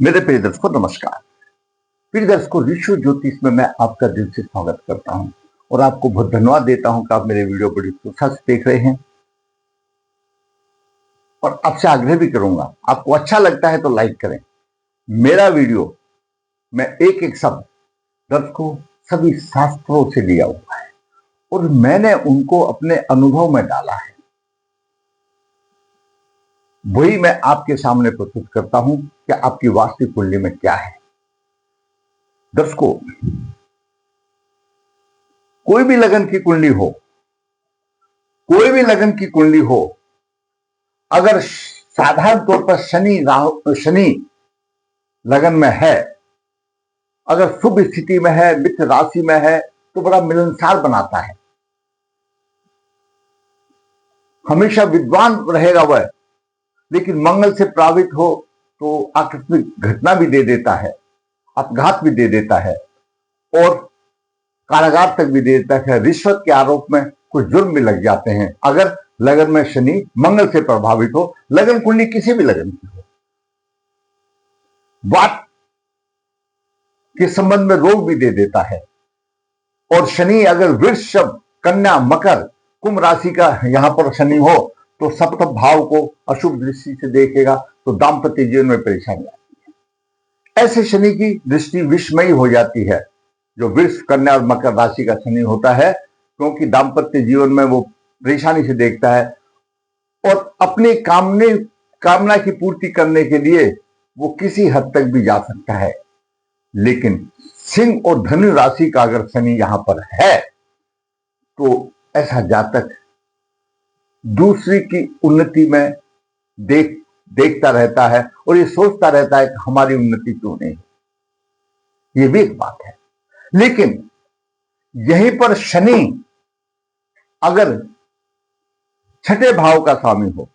मेरे प्रिय दर्शकों नमस्कार। प्रिय दर्शकों, ऋषि ज्योतिष में मैं आपका दिल से स्वागत करता हूं और आपको बहुत धन्यवाद देता हूं कि आप मेरे वीडियो बड़ी उत्साह से देख रहे हैं। और आपसे आग्रह भी करूंगा, आपको अच्छा लगता है तो लाइक करें। मेरा वीडियो में एक एक शब्द दर्शकों सभी शास्त्रों से लिया हुआ है और मैंने उनको अपने अनुभव में डाला है, वही मैं आपके सामने प्रस्तुत करता हूं कि आपकी वास्तविक कुंडली में क्या है। दर्शकों, कोई भी लगन की कुंडली हो, कोई भी लगन की कुंडली हो, अगर साधारण तौर पर शनि लगन में है, अगर शुभ स्थिति में है, मित्र राशि में है, तो बड़ा मिलनसार बनाता है, हमेशा विद्वान रहेगा वह। लेकिन मंगल से प्रभावित हो तो आकस्मिक घटना भी दे देता है, अपघात भी दे देता है और कारागार तक भी दे देता है। रिश्वत के आरोप में कुछ जुर्म भी लग जाते हैं अगर लगन में शनि मंगल से प्रभावित हो, लगन कुंडली किसी भी लगन की हो। बात के संबंध में रोग भी दे देता है। और शनि अगर वृषभ, कन्या, मकर, कुंभ राशि का यहां पर शनि हो तो सप्तम भाव को अशुभ दृष्टि से देखेगा तो दाम्पत्य जीवन में परेशानी आती है। ऐसे शनि की दृष्टि विषमयी हो जाती है जो वृष, कन्या और मकर राशि का शनि होता है, क्योंकि दाम्पत्य जीवन में वो परेशानी से देखता है और अपनी कामना की पूर्ति करने के लिए वो किसी हद तक भी जा सकता है। लेकिन सिंह और धनु राशि का अगर शनि यहां पर है तो ऐसा जातक दूसरी की उन्नति में देखता रहता है और ये सोचता रहता है कि हमारी उन्नति क्यों नहीं। ये भी एक बात है। लेकिन यहीं पर शनि अगर छठे भाव का स्वामी हो,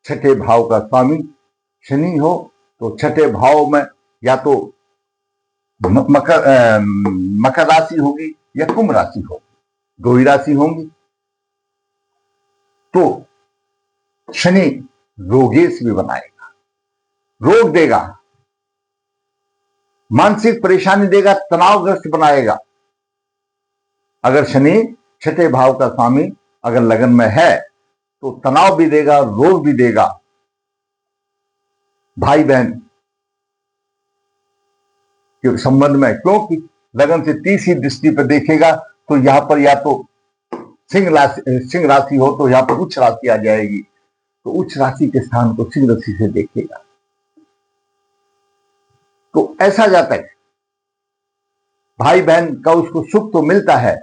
छठे भाव का स्वामी शनि हो तो छठे भाव में या तो मकर राशि होगी या कुंभ राशि होगी, दो ही राशि होंगी। तो शनि रोगेश भी बनाएगा, रोग देगा, मानसिक परेशानी देगा, तनावग्रस्त बनाएगा। अगर शनि छठे भाव का स्वामी अगर लगन में है तो तनाव भी देगा, रोग भी देगा। भाई बहन के संबंध में, क्योंकि लगन से तीसरी दृष्टि पर देखेगा तो यहां पर या तो सिंह राशि हो तो यहां पर उच्च राशि आ जाएगी, तो उच्च राशि के स्थान को सिंह राशि से देखेगा। तो ऐसा जाता है भाई बहन का उसको सुख तो मिलता है,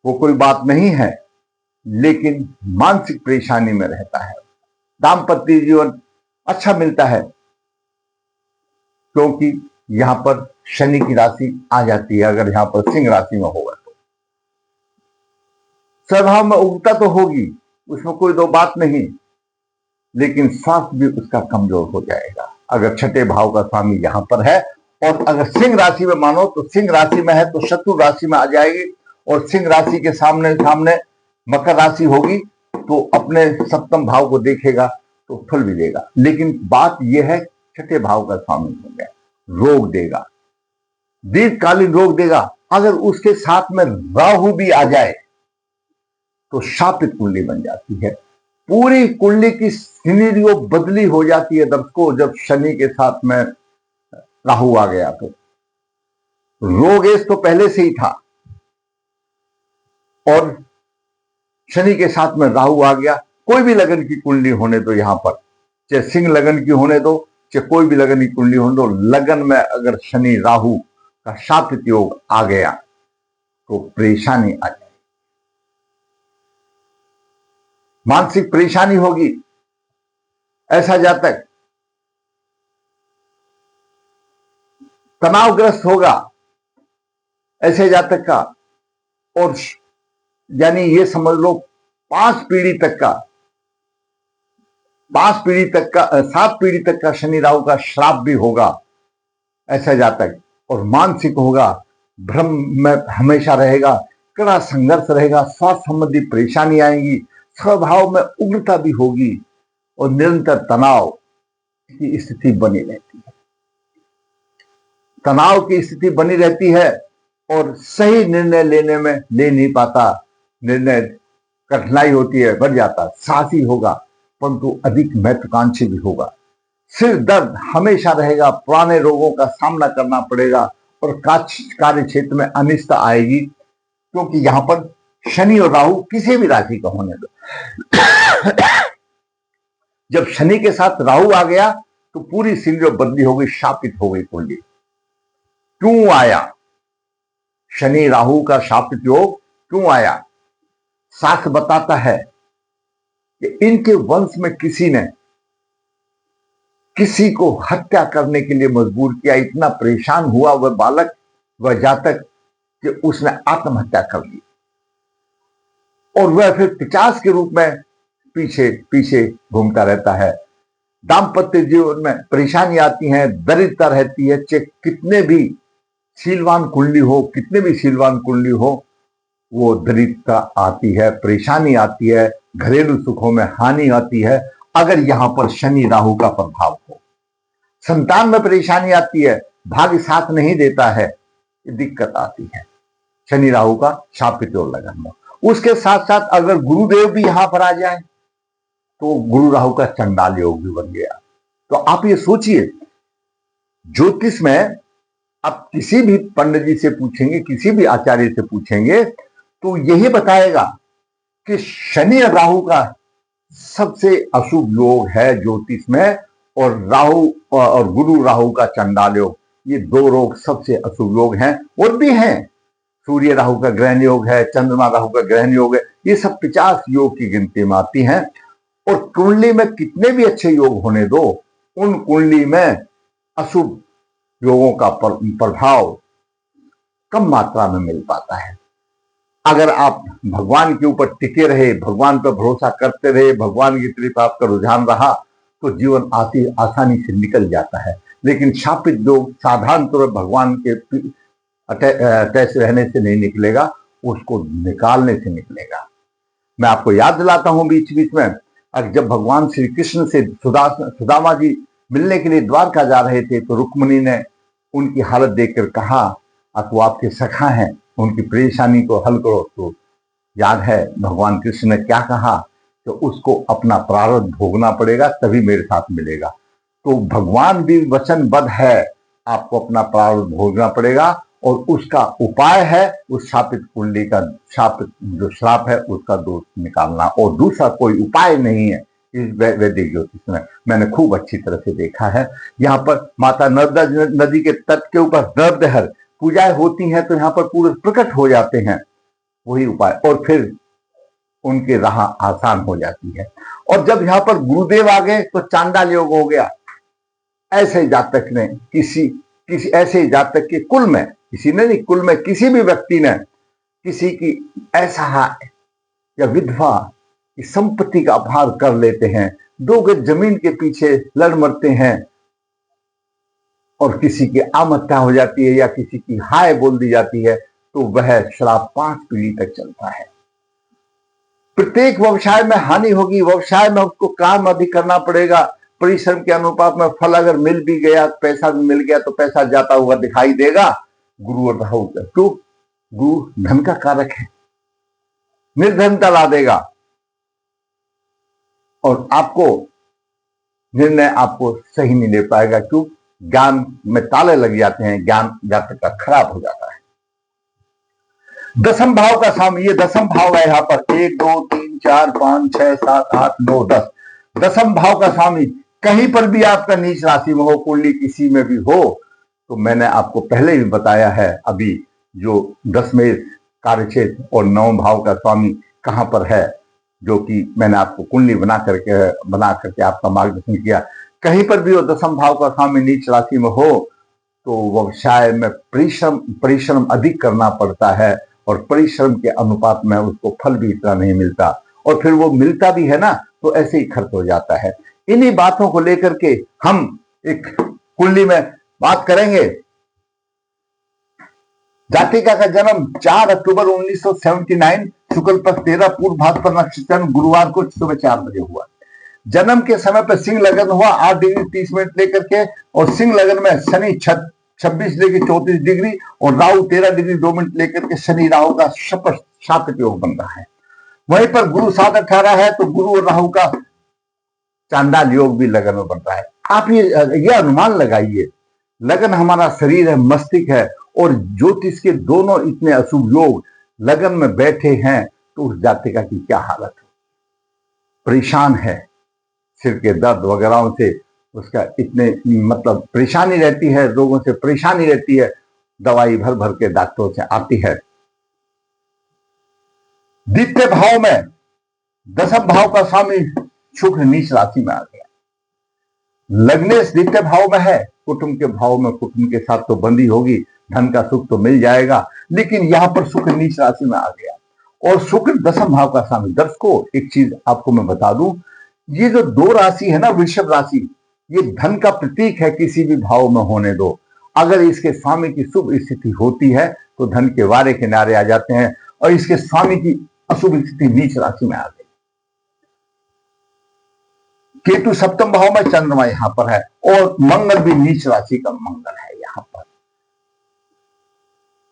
वो कोई बात नहीं है, लेकिन मानसिक परेशानी में रहता है। दाम्पत्य जीवन अच्छा मिलता है क्योंकि यहां पर शनि की राशि आ जाती है। अगर यहां पर सिंह राशि में होगा तो स्वभाव में उगता तो होगी, उसमें कोई दो बात नहीं, लेकिन स्वास्थ्य भी उसका कमजोर हो जाएगा अगर छठे भाव का स्वामी यहां पर है। और अगर सिंह राशि में मानो तो सिंह राशि में है तो शत्रु राशि में आ जाएगी और सिंह राशि के सामने मकर राशि होगी तो अपने सप्तम भाव को देखेगा तो फल भी देगा। लेकिन बात यह है छठे भाव का स्वामी हो गया, रोग देगा, दीर्घकालीन रोग देगा। अगर उसके साथ में राहु भी आ जाए तो शापित कुंडली बन जाती है। पूरी कुंडली की सिनेरियो बदली हो जाती है दर्शकों जब शनि के साथ में राहु आ गया। तो रोगेश तो पहले से ही था और शनि के साथ में राहु आ गया। कोई भी लगन की कुंडली होने दो, यहां पर चाहे सिंह लगन की होने दो, चाहे कोई भी लगन की कुंडली होने दो, लगन में अगर शनि राहु का शापित योग आ गया तो परेशानी आ जाएगी, मानसिक परेशानी होगी। ऐसा जातक तनावग्रस्त होगा, ऐसे जातक का, और यानी ये समझ लो 5 पीढ़ी तक का 7 पीढ़ी तक का शनि राहु का श्राप भी होगा ऐसा जातक। और मानसिक होगा, भ्रम में हमेशा रहेगा, कड़ा संघर्ष रहेगा, स्वास्थ्य संबंधी परेशानी आएंगी, स्वभाव में उग्रता भी होगी और निरंतर तनाव की स्थिति बनी रहती है। तनाव की स्थिति बनी रहती है और सही निर्णय लेने में ले नहीं पाता, निर्णय कठिनाई होती है, बढ़ जाता, साहसी होगा परंतु अधिक महत्वाकांक्षी भी होगा। सिर दर्द हमेशा रहेगा, पुराने रोगों का सामना करना पड़ेगा और कार्य क्षेत्र में अनिश्चितता आएगी, क्योंकि यहां पर शनि और राहु किसी भी राशि का होने दो। जब शनि के साथ राहु आ गया तो पूरी सिंह बदली हो गई, शापित हो गई कुंडली। क्यों आया शनि राहु का शापित योग, क्यों आया? शास्त्र बताता है कि इनके वंश में किसी ने किसी को हत्या करने के लिए मजबूर किया। इतना परेशान हुआ वह बालक, वह जातक, कि उसने आत्महत्या कर ली और वह फिर 50 के रूप में पीछे पीछे घूमता रहता है। दाम्पत्य जीवन में परेशानी आती है, दरिद्रता रहती है, चाहे कितने भी शीलवान कुंडली हो, कितने भी शीलवान कुंडली हो, वो दरिद्रता आती है, परेशानी आती है, घरेलू सुखों में हानि आती है अगर यहां पर शनि राहु का प्रभाव हो। संतान में परेशानी आती है, भाग्य साथ नहीं देता है, दिक्कत आती है शनि राहु का शापित योग लगन में। उसके साथ साथ अगर गुरुदेव भी यहां पर आ जाए तो गुरु राहु का चंडाल योग भी बन गया। तो आप ये सोचिए, ज्योतिष में आप किसी भी पंडित जी से पूछेंगे, किसी भी आचार्य से पूछेंगे तो यही बताएगा कि शनि और राहु का सबसे अशुभ योग है ज्योतिष में, और राहु और गुरु राहु का चंडाल योग, ये दो रोग सबसे अशुभ योग हैं। और भी हैं, सूर्य राहु का ग्रहण योग है, चंद्रमा राहु का ग्रहण योग है, ये सब 50 योग की गिनती में आती हैं। और कुंडली में कितने भी अच्छे योग होने दो, उन कुंडली में अशुभ योगों का प्रभाव कम मात्रा में मिल पाता है। अगर आप भगवान के ऊपर टिके रहे, भगवान पर भरोसा करते रहे, भगवान की तरफ आपका रुझान रहा तो जीवन आसानी से निकल जाता है। लेकिन शापित लोग साधारण तौर पर भगवान के अटैच रहने से नहीं निकलेगा, उसको निकालने से निकलेगा। मैं आपको याद दिलाता हूं बीच बीच में, जब भगवान श्री कृष्ण से सुदामा जी मिलने के लिए द्वारका जा रहे थे तो रुक्मिणी ने उनकी हालत देखकर कहा, वो आपके सखा हैं, उनकी परेशानी को हल करो। तो याद है भगवान कृष्ण ने क्या कहा, तो उसको अपना प्रारब्ध भोगना पड़ेगा तभी मेरे साथ मिलेगा। तो भगवान भी वचनबद्ध है, आपको अपना प्रारब्ध भोगना पड़ेगा और उसका उपाय है उस शापित कुंडली का, शापित जो श्राप है उसका दोष निकालना, और दूसरा कोई उपाय नहीं है। इस वैदिक ज्योतिष में मैंने खूब अच्छी तरह से देखा है। यहाँ पर माता नर्मदा नदी के तट के ऊपर नर्मदेहर पूजाएं होती हैं तो यहाँ पर पूरे प्रकट हो जाते हैं वही उपाय, और फिर उनकी राह आसान हो जाती है। और जब यहाँ पर गुरुदेव आ गए तो चांडाल योग हो गया। ऐसे जातक ने किसी ऐसे जातक के कुल में, किसी ने नहीं, कुल में किसी भी व्यक्ति ने किसी की ऐसा या विधवा की संपत्ति का अपहार कर लेते हैं, 2 गज जमीन के पीछे लड़ मरते हैं और किसी की आत्महत्या हो जाती है या किसी की हाय बोल दी जाती है, तो वह श्राप 5 पीढ़ी तक चलता है। प्रत्येक व्यवसाय में हानि होगी, व्यवसाय में उसको काम अधिक करना पड़ेगा, परिश्रम के अनुपात में फल अगर मिल भी गया, पैसा भी मिल गया तो पैसा जाता हुआ दिखाई देगा। गुरु और राहु का, तो गुरु धन का कारक है, निर्धनता ला देगा और आपको निर्णय आपको सही नहीं ले पाएगा। क्यों? ज्ञान में ताले लग जाते हैं, ज्ञान जातक का खराब हो जाता है। दसम भाव का स्वामी, ये दसम भाव है यहाँ पर 1 2 3 4 5 6 7 8 9 10। दसम भाव का स्वामी कहीं पर भी आपका नीच राशि में हो, कुंडली किसी में भी हो, तो मैंने आपको पहले भी बताया है अभी जो 10वें कार्यक्षेत्र और 9 भाव का स्वामी कहां पर है, जो कि मैंने आपको कुंडली बना करके आपका मार्गदर्शन किया। कहीं पर भी हो, दसम भाव का स्वामी नीच राशि में हो तो व्यवसाय में परिश्रम अधिक करना पड़ता है और परिश्रम के अनुपात में उसको फल भी इतना नहीं मिलता, और फिर वो मिलता भी है ना तो ऐसे ही खर्च हो जाता है। इन्हीं बातों को लेकर के हम एक कुंडली में बात करेंगे। जातिका का जन्म 4 अक्टूबर 1979 शुक्ल पक्ष 13 पूर्व भाद्रपद नक्षत्र गुरुवार को सुबह 4 बजे हुआ। जन्म के समय पर सिंह लगन हुआ 8 डिग्री 30 मिनट लेकर के, और सिंह लगन में शनि 26 लेके 34 डिग्री और राहु 13 डिग्री 2 मिनट लेकर के शनि राहु का शापित योग बन रहा है। वहीं पर गुरु 7-18 है तो गुरु और राहु का चांडाल योग भी लगन में बन रहा है। आप ये अनुमान लगाइए, लगन हमारा शरीर है, मस्तिष्क है, और ज्योतिष के दोनों इतने अशुभ योग लगन में बैठे हैं तो उस जातिका की क्या हालत है, परेशान है, सिर के दर्द वगैरह से उसका इतने मतलब परेशानी रहती है, रोगों से परेशानी रहती है, दवाई भर भर के डॉक्टरों से आती है। द्वितीय भाव में दसम भाव का स्वामी शुक्र नीच राशि में आ गया। लग्नेश द्वितीय भाव में है, कुटुंब के भाव में कुटुंब के साथ तो बंदी होगी, धन का सुख तो मिल जाएगा, लेकिन यहां पर शुक्र नीच राशि में आ गया और शुक्र दसम भाव का स्वामी। दर्शकों, एक चीज आपको मैं बता दूं, ये जो 2 राशि है ना, वृषभ राशि, ये धन का प्रतीक है, किसी भी भाव में होने दो। अगर इसके स्वामी की शुभ स्थिति होती है तो धन के वारे किनारे आ जाते हैं, और इसके स्वामी की अशुभ स्थिति नीच राशि में आ गई। केतु सप्तम भाव में, चंद्रमा यहां पर है, और मंगल भी नीच राशि का मंगल है यहां पर।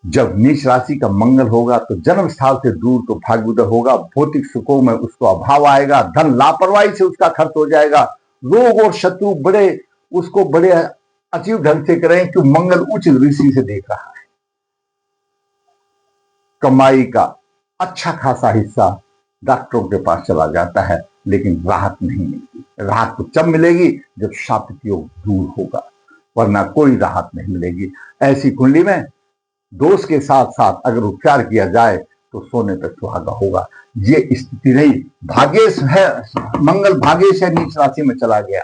जब नीच राशि का मंगल होगा तो जन्म स्थान से दूर तो भाग्योदय होगा, भौतिक सुखों में उसको अभाव आएगा, धन लापरवाही से उसका खर्च हो जाएगा, रोग और शत्रु बड़े अजीब ढंग से करें कि मंगल उच्च ऋषि से देख रहा है। कमाई का अच्छा खासा हिस्सा डॉक्टरों के पास चला जाता है, लेकिन राहत नहीं मिलती। राहत तो जब मिलेगी जब शापित योग दूर होगा, वरना कोई राहत नहीं मिलेगी। ऐसी कुंडली में दोष के साथ साथ अगर उपचार किया जाए तो सोने पर सुहागा होगा। ये स्थिति रही। भाग्येश है, मंगल भाग्येश है, नीच राशि में चला गया,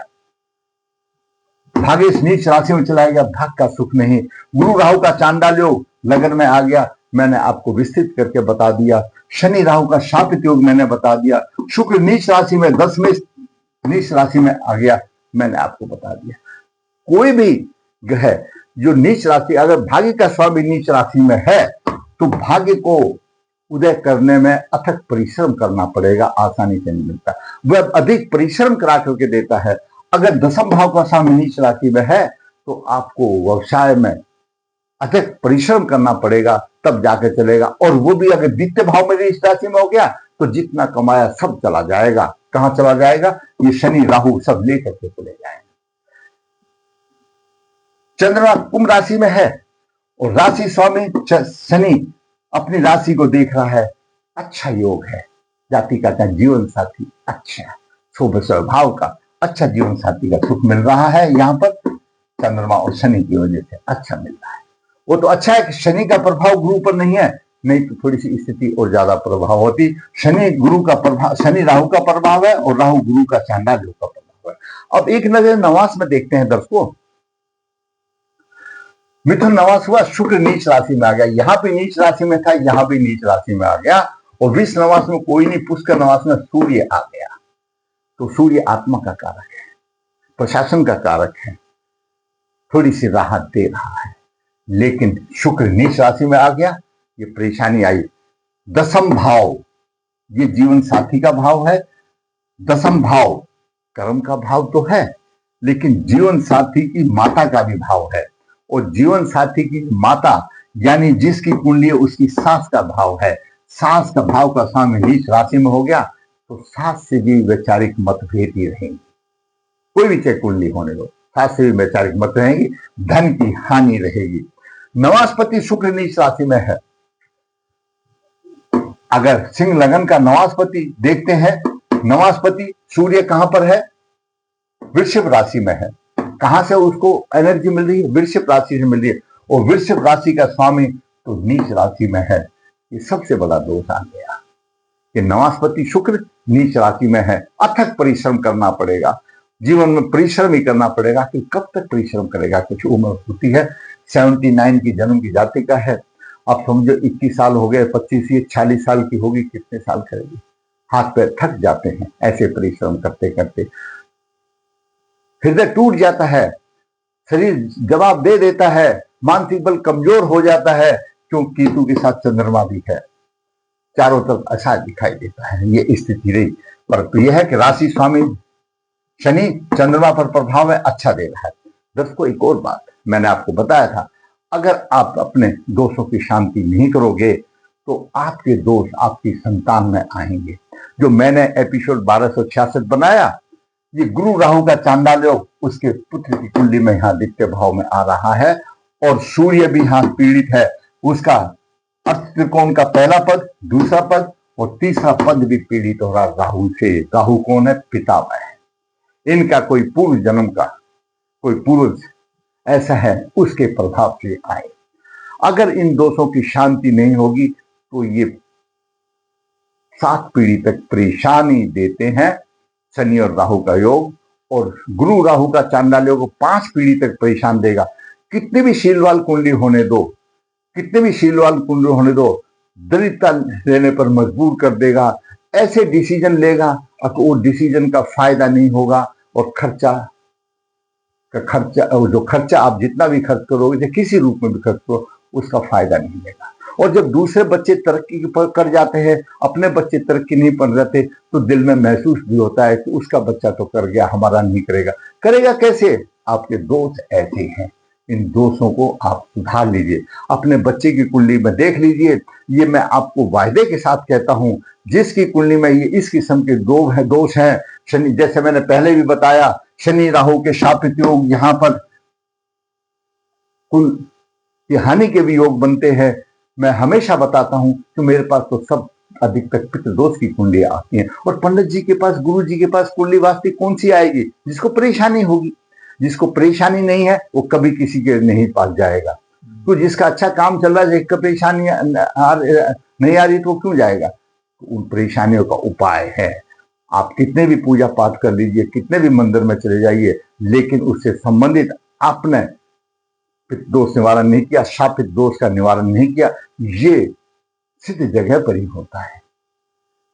भाग्येश नीच राशि में चला गया, भाग का सुख नहीं। गुरु राहु का चांडाल योग लगन में आ गया, मैंने आपको विस्तृत करके बता दिया। शनि राहु का शापित योग मैंने बता दिया। शुक्र नीच राशि में 10 में नीच राशि में आ गया, मैंने आपको बता दिया। कोई भी ग्रह जो नीच राशि, अगर भाग्य का स्वामी नीच राशि में है तो भाग्य को उदय करने में अथक परिश्रम करना पड़ेगा, आसानी से नहीं मिलता। वह अधिक परिश्रम करा करके देता है। अगर दसम भाव का स्वामी नीच राशि में है तो आपको व्यवसाय में अधिक परिश्रम करना पड़ेगा, तब जाके चलेगा। और वो भी अगर द्वितीय भाव में नीच राशि में हो गया तो जितना कमाया सब चला जाएगा। कहां चला जाएगा? ये शनि राहु सब लेकर के चले जाएंगे। चंद्रमा कुंभ राशि में है और राशि स्वामी शनि अपनी राशि को देख रहा है। अच्छा योग है, जाति का जीवन साथी अच्छा, शुभ स्वभाव का अच्छा जीवन साथी का सुख मिल रहा है। यहाँ पर चंद्रमा और शनि की वजह से अच्छा मिल रहा है। वो तो अच्छा है कि शनि का प्रभाव गुरु पर नहीं है, नहीं तो थोड़ी सी स्थिति और ज्यादा प्रभाव होती। शनि गुरु का प्रभाव, शनि राहु का प्रभाव है और राहु गुरु का चांडाल योग का प्रभाव है। अब एक नजर नवास में देखते हैं दर्शकों। मिथुन नवास हुआ, शुक्र नीच राशि में आ गया। यहाँ पे नीच राशि में था, यहाँ भी नीच राशि में आ गया। और विष नवास में कोई नहीं, पुष्कर नवास में सूर्य आ गया। तो सूर्य आत्मा का कारक है, प्रशासन का कारक है, थोड़ी सी राहत दे रहा है। लेकिन शुक्र नीच राशि में आ गया, ये परेशानी आई। दसम भाव ये जीवन साथी का भाव है। दसम भाव कर्म का भाव तो है, लेकिन जीवन साथी की माता का भी भाव है। और जीवन साथी की माता यानी जिसकी कुंडली है उसकी सास का भाव है। सास का भाव का स्वामी नीच राशि में हो गया तो सास से भी वैचारिक मतभेद ही रहेंगे। कोई भी चाहे कुंडली होने दो, सास से भी वैचारिक मत रहेंगी, धन की हानि रहेगी। नवासपति शुक्र नीच राशि में है। अगर सिंह लगन का नवासपति देखते हैं, नवासपति सूर्य कहां पर है? वृषभ राशि में है। कहां से उसको एनर्जी मिल रही है? वृषभ राशि से मिल रही है। और वृषभ राशि का स्वामी तो नीच राशि में है। ये सबसे बड़ा दोष आ गया कि नवासपति शुक्र नीच राशि में है। अथक परिश्रम करना पड़ेगा, जीवन में परिश्रम ही करना पड़ेगा। कि कब तक परिश्रम करेगा? कुछ उम्र होती है, 79 की जन्म की जातिका है। अब समझो 21 साल हो गए, 25 ये 40 साल की होगी, कितने साल करेगी? हाथ पैर थक जाते हैं ऐसे परिश्रम करते करते। हृदय टूट जाता है, शरीर जवाब दे देता है, मानसिक बल कमजोर हो जाता है, क्योंकि केतु के साथ चंद्रमा भी है। चारों तरफ अच्छा दिखाई देता है। ये स्थिति रही। पर यह है कि राशि स्वामी शनि चंद्रमा पर प्रभाव है, अच्छा दे रहा है। दोस्तों एक और बात मैंने आपको बताया था। अगर आप अपने दोषों की शांति नहीं करोगे तो आपके दोष आपकी संतान में आएंगे। जो मैंने एपिसोड 1266 बनाया, ये गुरु राहु का चांडाल योग उसके पुत्र की कुंडली में यहाँ दित्य भाव में आ रहा है, और सूर्य भी यहाँ पीड़ित है। उसका अर्थ त्रिकोण का पहला पद, दूसरा पद और तीसरा पद भी पीड़ित हो रहा राहु से। राहु कौन है? पितामह है। इनका कोई पूर्व जन्म का कोई पूर्वज ऐसा है, उसके प्रभाव से आए। अगर इन दोषों की शांति नहीं होगी तो ये 7 पीढ़ी तक परेशानी देते हैं। शनि और राहु का योग और गुरु राहु का चांडाल योग 5 पीढ़ी तक परेशान देगा। कितनी भी शीलवाल कुंडली होने दो, कितने भी शीलवाल कुंडली होने दो, दरिद्रता लेने पर मजबूर कर देगा। ऐसे डिसीजन लेगा और वो डिसीजन का फायदा नहीं होगा, और जो खर्चा आप जितना भी खर्च करोगे, किसी रूप में भी खर्च करो, उसका फायदा नहीं देगा। और जब दूसरे बच्चे तरक्की कर जाते हैं, अपने बच्चे तरक्की नहीं कर जाते, तो दिल में महसूस भी होता है कि उसका बच्चा तो कर गया, हमारा नहीं करेगा। करेगा कैसे? आपके दोष ऐसे हैं। इन दोषों को आप सुधार लीजिए, अपने बच्चे की कुंडली में देख लीजिए। ये मैं आपको वायदे के साथ कहता हूं, जिसकी कुंडली में ये इस किस्म के दोष हैं, शनि, जैसे मैंने पहले भी बताया, शनि राहु के शापित योग, यहां पर कुल हानि के भी योग बनते हैं। मैं हमेशा बताता हूं कि मेरे पास तो सब अधिकतर पितृदोष की कुंडलियां आती हैं, और पंडित जी के पास, गुरु जी के पास कुंडली वास्तविक कौन सी आएगी? जिसको परेशानी होगी। जिसको परेशानी नहीं है वो कभी किसी के नहीं पास जाएगा। तो जिसका अच्छा काम चल रहा है, जिसका परेशानी नहीं आ रही, तो क्यों जाएगा? तो उन परेशानियों का उपाय है। आप कितने भी पूजा पाठ कर लीजिए, कितने भी मंदिर में चले जाइए, लेकिन उससे संबंधित आपने दोष निवारण नहीं किया, शापित दोष का निवारण नहीं किया, ये सिद्ध जगह पर ही होता है।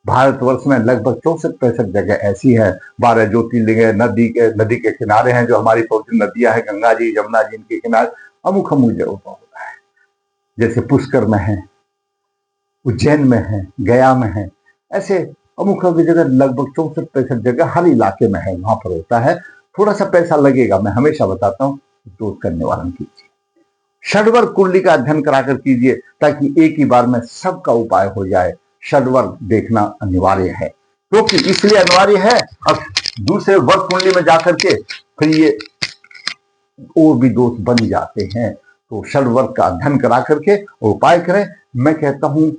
भारतवर्ष में लगभग 64-65 जगह ऐसी है। 12 ज्योतिर्लिंग नदी के किनारे हैं, जो हमारी पवित्र नदियां हैं, गंगा जी, यमुना जी, इनके किनारे अमुक जगहों पर होता है। जैसे पुष्कर में है, उज्जैन में है, गया में है, ऐसे अमुक जगह लगभग 64-65 जगह हर इलाके में है, वहां पर होता है। थोड़ा सा पैसा लगेगा, मैं हमेशा बताता हूँ, दोष का निवारण कीजिए। षडवर्ग कुंडली का अध्ययन कराकर कीजिए, ताकि एक ही बार में सबका उपाय हो जाए। षडवर्ग देखना अनिवार्य है, क्योंकि इसलिए अनिवार्य है, अब दूसरे वर्ग कुंडली में जाकर के फिर ये और भी दोष बन जाते हैं। तो षडवर्ग का अध्ययन करा करके उपाय करें। मैं कहता हूं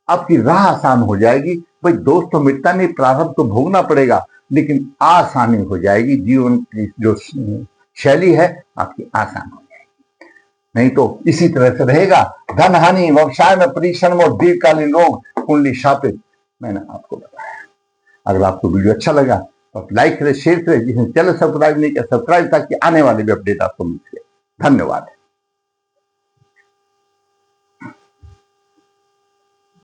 आपकी राह आसान हो जाएगी। भाई दोष तो मिटता नहीं, प्रारब्ध तो भोगना पड़ेगा, लेकिन आसानी हो जाएगी। जीवन की जो शैली है आपकी आसान हो जाएगी। नहीं तो इसी तरह से रहेगा। धन हानि, व्यवसाय में परिश्रम और दीर्घकालीन रोग, कुंडली शापित, मैंने आपको बताया। अगर आपको वीडियो अच्छा लगा तो आप लाइक करें, शेयर करें। जिसने चैनल सब्सक्राइब नहीं किया, सब्सक्राइब, ताकि आने वाले भी अपडेट आपको मिल सके। धन्यवाद।